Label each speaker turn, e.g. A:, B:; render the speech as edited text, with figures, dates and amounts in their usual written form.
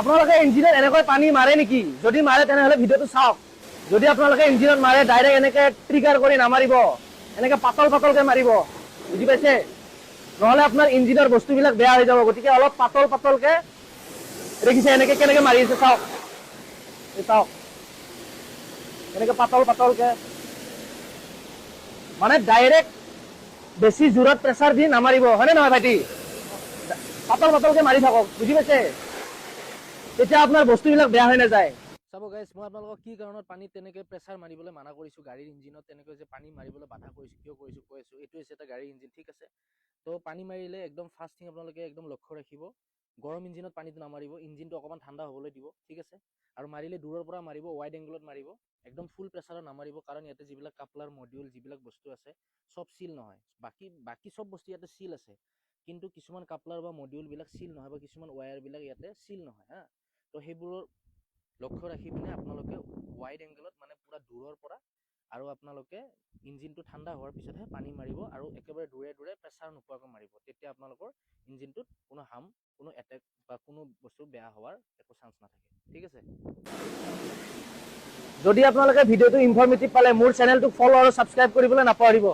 A: আপোনালোকে ইঞ্জিনত এনেকৈ পানী মাৰে নেকি? যদি মাৰে তেনেহ'লে ভিডিঅ'টো চাওক। যদি আপোনালোকে ইঞ্জিনত মাৰে ডাইৰেক্ট এনেকে ট্ৰিগাৰ কৰি নামাৰিব, এনেকে পাতল পাতলকে মাৰিব, বুজি পাইছে? নহ'লে আপোনাৰ ইঞ্জিনৰ বস্তুবিলাক বেয়া হৈ যাব। গতিকে অলপ পাতল পাতলকে দেখিছে এনেকে কেনেকে মাৰি আছে চাওক, চাওক এনেকে পাতল পাতলকে, মানে ডাইৰেক্ট বেছি জোৰত প্ৰেছাৰ দি নামাৰিব, হয়নে নহয় ভাইটি? পাতল পাতলকে মাৰি থাকক, বুজি পাইছে? তেতিয়া আপোনাৰ বস্তুবিলাক বেয়া হৈ নাযায়।
B: চাব গাইছ, মই আপোনালোকক কি কাৰণত পানীত তেনেকৈ প্ৰেছাৰ মাৰিবলৈ মানা কৰিছোঁ, গাড়ীৰ ইঞ্জিনত তেনেকৈ যে পানী মাৰিবলৈ বাধা কৰিছোঁ, কিয় কৰিছোঁ কৈ আছোঁ। এইটো হৈছে এটা গাড়ীৰ ইঞ্জিন, ঠিক আছে? তো পানী মাৰিলে একদম ফাৰ্ষ্ট থিং আপোনালোকে একদম লক্ষ্য ৰাখিব, গৰম ইঞ্জিনত পানীটো নামাৰিব, ইঞ্জিনটো অকণমান ঠাণ্ডা হ'বলৈ দিব, ঠিক আছে? আৰু মাৰিলে দূৰৰ পৰা মাৰিব, ৱাইড এংগলত মাৰিব, একদম ফুল প্ৰেছাৰত নামাৰিব, কাৰণ ইয়াতে যিবিলাক কাপলাৰ মডিউল যিবিলাক বস্তু আছে চব চিল নহয়। বাকী চব বস্তু ইয়াতে চিল আছে, কিন্তু কিছুমান কাপলাৰ বা মডিউলবিলাক চিল নহয়, বা কিছুমান ৱায়াৰবিলাক ইয়াতে চিল নহয় হা। তো সেইবোৰৰ লক্ষ্য ৰাখি পিনে আপোনালোকে ৱাইড এংগলত, মানে পুৰা দূৰৰ পৰা, আৰু আপোনালোকে ইঞ্জিনটো ঠাণ্ডা হোৱাৰ পিছতহে পানী মাৰিব, আৰু একেবাৰে দূৰে দূৰে প্ৰেছাৰ নোপোৱাকৈ মাৰিব। তেতিয়া আপোনালোকৰ ইঞ্জিনটোত কোনো কোনো এটেক বা কোনো বস্তু বেয়া হোৱাৰ একো চান্স নাথাকে, ঠিক আছে?
A: যদি আপোনালোকে ভিডিঅ'টো ইনফৰ্মেটিভ পালে মোৰ চেনেলটোক ফ'ল' আৰু ছাবস্ক্ৰাইব কৰিবলৈ নাপাহৰিব।